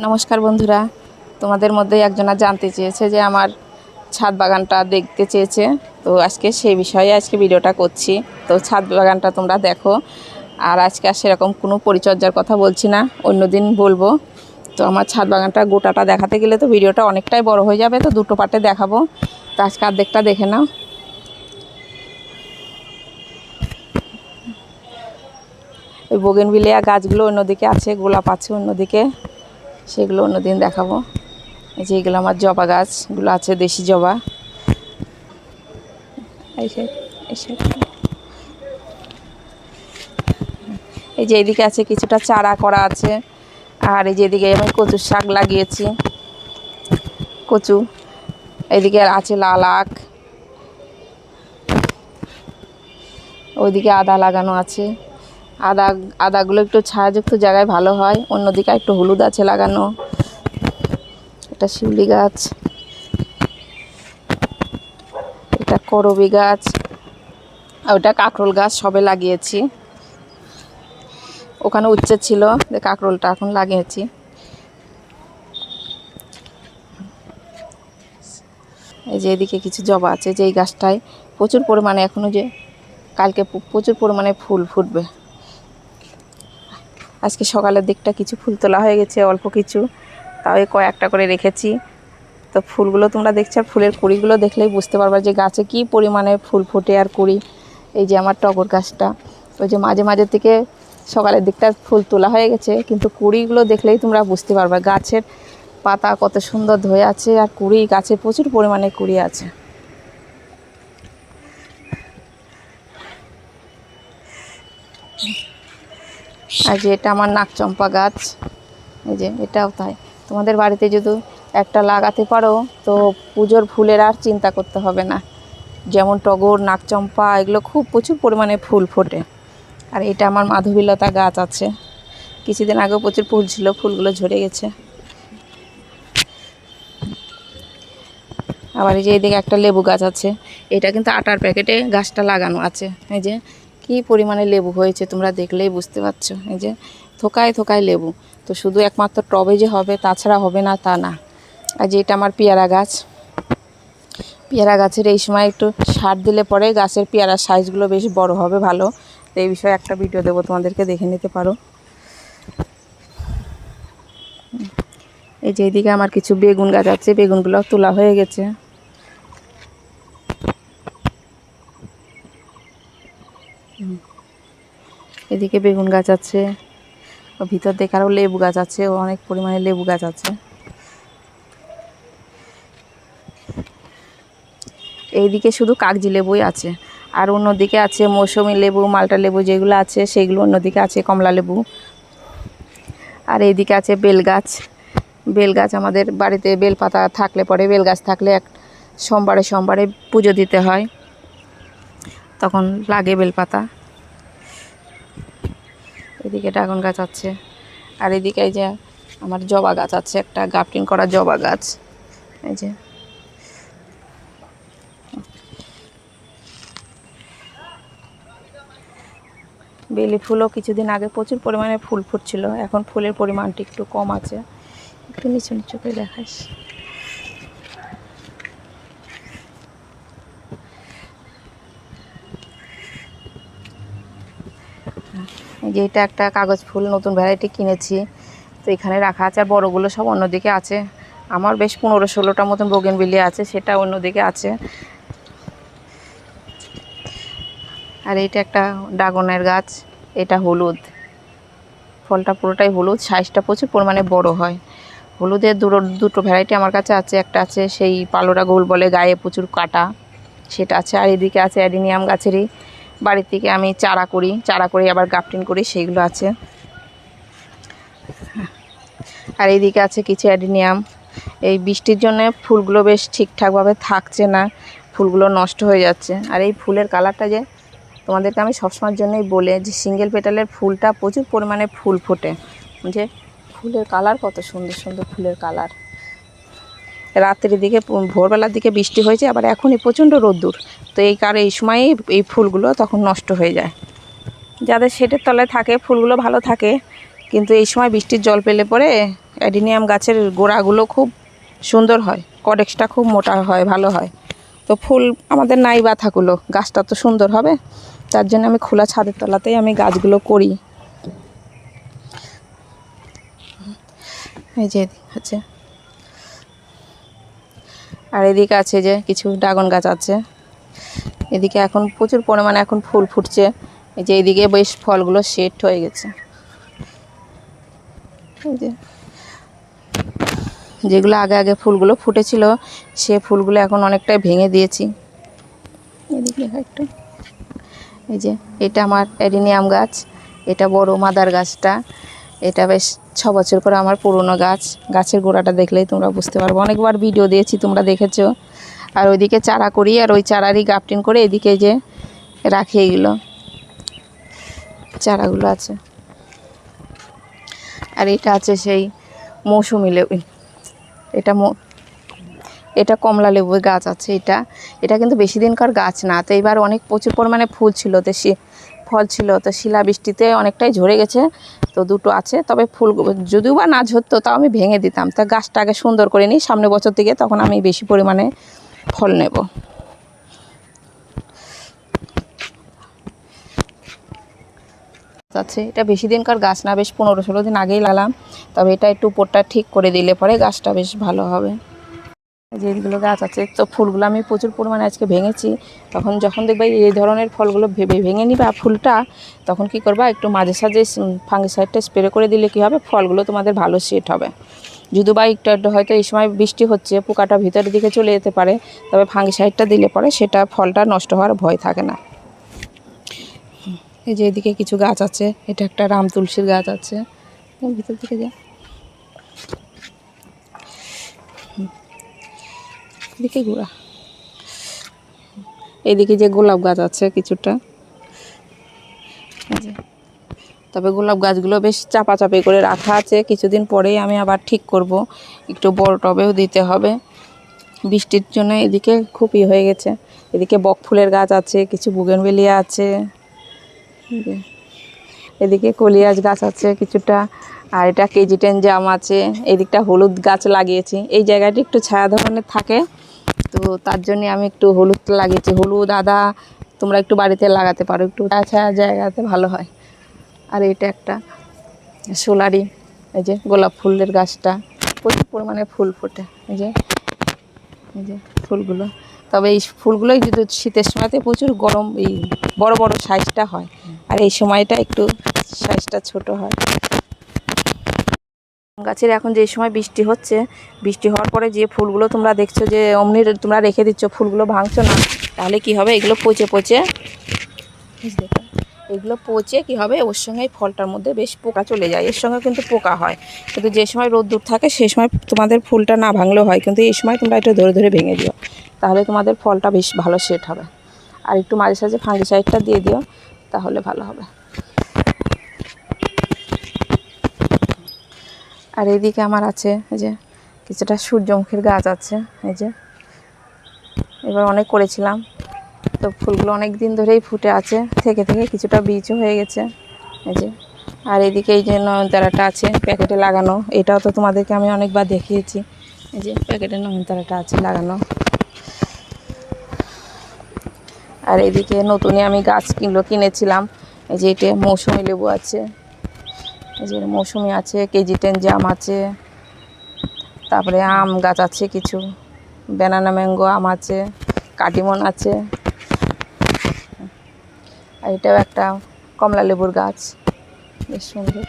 নমস্কার বন্ধুরা, তোমাদের মধ্যে একজনা জানতে চেয়েছে যে আমার ছাদ বাগানটা দেখতে চেয়েছে। তো আজকে সেই বিষয়ে ভিডিওটা করছি। তো ছাদ বাগানটা তোমরা দেখো। আর আজকে আর সেরকম কোনো পরিচর্যার কথা বলছি না, অন্যদিন বলবো। তো আমার ছাদ বাগানটা গোটাটা দেখাতে গেলে তো ভিডিওটা অনেকটাই বড় হয়ে যাবে, তো দুটো পার্টে দেখাবো। তো আজকে অর্ধেকটা দেখে নাও। ওই বোগেনভিলিয়া গাছগুলো অন্যদিকে আছে, গোলাপ আছে অন্যদিকে, সেগুলো অন্যদিন দেখাবো। এই যে এগুলো আমার জবা গাছগুলো আছে, দেশি জবা। এই যে এইদিকে আছে কিছুটা চারা করা আছে। আর এই যে এদিকে আমি কচুর শাক লাগিয়েছি, কচু। এইদিকে আছে লাল আখ, ওইদিকে আদা লাগানো আছে। আদাগুলো একটু ছায়াযুক্ত জায়গায় ভালো হয়। অন্যদিকে একটু হলুদ আছে লাগানো। এটা শিউলি গাছ, এটা করবি গাছ, ওটা কাঁকরোল গাছ সবে লাগিয়েছি। ওখানে উচ্ছে ছিল, কাঁকরোলটা এখন লাগিয়েছি। এই যে এদিকে কিছু জবা আছে, যে এই গাছটায় প্রচুর পরিমাণে এখনও যে কালকে প্রচুর পরিমাণে ফুল ফুটবে। আজকে সকালের দিকটা কিছু ফুল তোলা হয়ে গেছে, অল্প কিছু, তাও কয়েকটা করে রেখেছি। তো ফুলগুলো তোমরা দেখছো, আর ফুলের কুড়িগুলো দেখলেই বুঝতে পারবা যে গাছে কি পরিমাণে ফুল ফোটে আর কুড়ি। এই যে আমার টগর গাছটা, ওই যে মাঝে মাঝে থেকে সকালের দিকটা ফুল তোলা হয়ে গেছে, কিন্তু কুড়িগুলো দেখলেই তোমরা বুঝতে পারবা গাছের পাতা কত সুন্দর ধরে আছে, আর কুড়ি, গাছে প্রচুর পরিমাণে কুড়ি আছে। আর যে এটা আমার নাকচম্পা গাছ, এই যে এটাও তাই। তোমাদের বাড়িতে যদি একটা লাগাতে পারো তো পুজোর ফুলের আর চিন্তা করতে হবে না। যেমন টগর, নাকচম্পা, এগুলো খুব প্রচুর পরিমাণে ফুল ফোটে। আর এটা আমার মাধবীলতা গাছ আছে, কিছুদিন আগেও প্রচুর ফুল ছিল, ফুলগুলো ঝরে গেছে। আবার এই যে এদিকে একটা লেবু গাছ আছে, এটা কিন্তু আটার প্যাকেটে গাছটা লাগানো আছে। এই যে কি পরিমাণে লেবু হয়েছে তোমরা দেখলেই বুঝতে পারছো। এই যে থোকায় থোকায় লেবু। তো শুধু একমাত্র টবে যে হবে তাছাড়া হবে না তা না। আর যে এটা আমার পেয়ারা গাছ, পেয়ারা গাছের এই সময় একটু সার দিলে পরে গাছের পেয়ারার সাইজগুলো বেশ বড় হবে, ভালো। তো এই বিষয়ে একটা ভিডিও দেবো তোমাদেরকে, দেখে নিতে পারো। এই যে এইদিকে আমার কিছু বেগুন গাছ আছে, বেগুনগুলো তোলা হয়ে গেছে। এদিকে বেগুন গাছ আছে, ভিতর দিকে আরও লেবু গাছ আছে, অনেক পরিমাণে লেবু গাছ আছে। এইদিকে শুধু কাগজি লেবুই আছে, আর অন্যদিকে আছে মৌসুমি লেবু, মাল্টা লেবু যেগুলো আছে সেইগুলো অন্যদিকে আছে, কমলা লেবু। আর এইদিকে আছে বেল গাছ। বেল গাছ আমাদের বাড়িতে বেল পাতা থাকলে পরে, বেল গাছ থাকলে সোমবারে সোমবারে পুজো দিতে হয়, তখন লাগে বেল পাতা। এদিকে ড্রাগন গাছ আছে। আর এদিকে এই যে আমার জবা গাছ আছে, একটা গ্রাফটিং করা জবা গাছ। এই যে বেলি ফুলও কিছুদিন আগে প্রচুর পরিমাণে ফুল ফুটছিল, এখন ফুলের পরিমাণটি একটু কম আছে। একটু নিচু নিচু করে দেখাস। এই যে এটা একটা কাগজ ফুল, নতুন ভ্যারাইটি কিনেছি, তো এখানে রাখা আছে। আর বড়গুলো সব অন্যদিকে আছে। আমার বেশ 15-16টা মতন বোগেনভিলিয়া আছে, সেটা অন্যদিকে আছে। আর এইটা একটা ড্রাগনের গাছ, এটা হলুদ, ফলটা পুরোটাই হলুদ, সাইজটা প্রচুর পরিমাণে বড় হয়। হলুদের দুটো ভ্যারাইটি আমার কাছে আছে। একটা আছে সেই পালোরা গোল বলে, গায়ে প্রচুর কাটা, সেটা আছে। আর এদিকে আছে অ্যাডিনিয়াম গাছেরই, বাড়ির থেকে আমি চারা করি আবার গ্রাফটিং করি, সেইগুলো আছে। আর এইদিকে আছে কিছু অ্যাডিনিয়াম। এই বৃষ্টির জন্য ফুলগুলো বেশ ঠিকঠাকভাবে থাকছে না, ফুলগুলো নষ্ট হয়ে যাচ্ছে। আর এই ফুলের কালারটা যে তোমাদেরকে আমি সবসময়ের জন্যই বলে যে সিঙ্গেল পেটালের ফুলটা প্রচুর পরিমাণে ফুল ফোটে, যে ফুলের কালার কত সুন্দর সুন্দর ফুলের কালার। রাত্রির দিকে, ভোরবেলার দিকে বৃষ্টি হয়েছে, আবার এখনই প্রচণ্ড রোদ্দুর, তো এই কারণে এই সময়েই এই ফুলগুলো তখন নষ্ট হয়ে যায়। যাদের শেডের তলায় থাকে ফুলগুলো ভালো থাকে, কিন্তু এই সময় বৃষ্টির জল পেলে পরে অ্যাডিনিয়াম গাছের গোড়াগুলো খুব সুন্দর হয়, কডেক্সটা খুব মোটা হয়, ভালো হয়। তো ফুল আমাদের নাই বাথাগুলো, গাছটা তো সুন্দর হবে, তার জন্য আমি খোলা ছাদের তলাতেই আমি গাছগুলো করি। এই যে হচ্ছে, আর এদিকে আছে যে কিছু ড্রাগন গাছ আছে। এদিকে এখন প্রচুর পরিমাণে এখন ফুল ফুটছে। এই যে এদিকে বেশ ফলগুলো সেট হয়ে গেছে। এই যে যেগুলো আগে আগে ফুলগুলো ফুটেছিল সে ফুলগুলো এখন অনেকটাই ভেঙে দিয়েছি। এদিকে একটু, এই যে এটা আমার অ্যাডিনিয়াম গাছ, এটা বড় মাদার গাছটা, এটা বেশ 6 বছর করে আমার পুরনো গাছ। গাছের গোড়াটা দেখলেই তোমরা বুঝতে পারবো, অনেকবার ভিডিও দিয়েছি, তোমরা দেখেছো। আর ওইদিকে চারা করি, আর ওই চারারই গ্রাফটিং করে এদিকে যে রাখি, এগুলো চারাগুলো আছে। আর এটা আছে সেই মৌসুমি লেবু, এটা কমলা লেবুর গাছ আছে। এটা কিন্তু বেশি দিনকার গাছ না, তো এবার অনেক প্রচুর পরিমাণে ফুল ছিল, তো ফল ছিল, তো শিলাবৃষ্টিতে অনেকটাই ঝরে গেছে। তো দুটো আছে, তবে ফুল যদিও বা না ঝরতো তাও আমি ভেঙে দিতাম। তা গাছটা আগে সুন্দর করে নিই, সামনে বছর থেকে তখন আমি বেশি পরিমাণে ফল নেব। আছে, এটা বেশি দিনকার গাছ না, বেশ 15-16 দিন আগেই লাগালাম, তবে এটা একটু উপরটা ঠিক করে দিলে পরে গাছটা বেশ ভালো হবে। যেগুলো গাছ আছে, তো ফুলগুলো আমি প্রচুর পরিমাণে আজকে ভেঙেছি। তখন যখন দেখবে এই ধরনের ফলগুলো ভেঙে নিবা ফুলটা, তখন কি করবা, একটু মাঝে সাঝে ফাঙ্গিসাইডটা স্প্রে করে দিলে কি হবে, ফলগুলো তোমাদের ভালো সেট হবে। যদি বা একটু হয়তো এই সময় বৃষ্টি হচ্ছে, পোকাটা ভিতরের দিকে চলে যেতে পারে, তবে ফাঙ্গিসাইডটা দিলে পরে সেটা ফলটা নষ্ট হওয়ার ভয় থাকে না। এই যে এদিকে কিছু গাছ আছে, এটা একটা রাম তুলসীর গাছ আছে, ভিতর দিকে যা, এদিকে গোড়া, এদিকে যে গোলাপ গাছ আছে কিছুটা। তবে গোলাপ গাছগুলো বেশ চাপাচাপি করে রাখা আছে, কিছুদিন পরেই আমি আবার ঠিক করব, একটু বড় টবেও দিতে হবে। বৃষ্টির জন্য এদিকে খুব হয়ে গেছে। এদিকে বক ফুলের গাছ আছে, কিছু বুগেনভেলিয়া আছে, এদিকে কলিয়াস গাছ আছে কিছুটা, আর এটা কেজি10 জাম আছে। এদিকটা হলুদ গাছ লাগিয়েছি, এই জায়গাটি একটু ছায়া ধরনের থাকে, তো তার জন্য আমি একটু হলুদ লাগিয়েছি। হলুদ, আদা তোমরা একটু বাড়িতে লাগাতে পারো, একটু ছায়া জায়গাতে ভালো হয়। আর এটা একটা সোলারি, এই যে গোলাপ ফুলের গাছটা, প্রচুর পরিমাণে ফুল ফোটে, এই যে ফুলগুলো। তবে এই ফুলগুলোই যদি শীতের সময়তে প্রচুর গরম, এই বড় বড় সাইজটা হয়, আর এই সময়টা একটু সাইজটা ছোট হয়। গাছের এখন যে সময় বৃষ্টি হচ্ছে, বৃষ্টি হওয়ার পরে যে ফুলগুলো তোমরা দেখছো যে অমনি তোমরা রেখে দিচ্ছ, ফুলগুলো ভাঙছো না, তাহলে কি হবে, এগুলো পচে এগুলো পচে কি হবে, ওর সঙ্গে ফলটার মধ্যে বেশ পোকা চলে যায়, এর সঙ্গে কিন্তু পোকা হয়। কিন্তু যে সময় রোদ্দুর থাকে সেই সময় তোমাদের ফুলটা না ভাঙলেও হয়, কিন্তু এই সময় তোমরা এটা ধরে ধরে ভেঙে দিও, তাহলে তোমাদের ফলটা বেশ ভালো সেট হবে। আর একটু মাঝে সাঝে ফাঙ্গিসাইডটা দিয়ে দিও, তাহলে ভালো হবে। আর এদিকে আমার আছে এই যে কিছুটা সূর্যমুখীর গাছ আছে, এই যে এবার অনেক করেছিলাম, তো ফুলগুলো অনেক দিন ধরেই ফুটে আছে, থেকে কিছুটা বীজও হয়ে গেছে, এই যে। আর এদিকে এই যে নয়নতারাটা আছে প্যাকেটে লাগানো, এটাও তো তোমাদেরকে আমি অনেকবার দেখিয়েছি, এই যে প্যাকেটে নয়নতারাটা আছে লাগানো। আর এদিকে নতুনই আমি গাছ কিনেছিলাম, এই যে এটা মৌসুমি লেবু আছে, এই যে মৌসুমি আছে, কেজি10 জাম আছে, তারপরে আম গাছ আছে কিছু, ব্যানানা ম্যাঙ্গো আম আছে, কাটিমন আছে, আর এটাও একটা কমলা লেবুর গাছ, বেশ সুন্দর।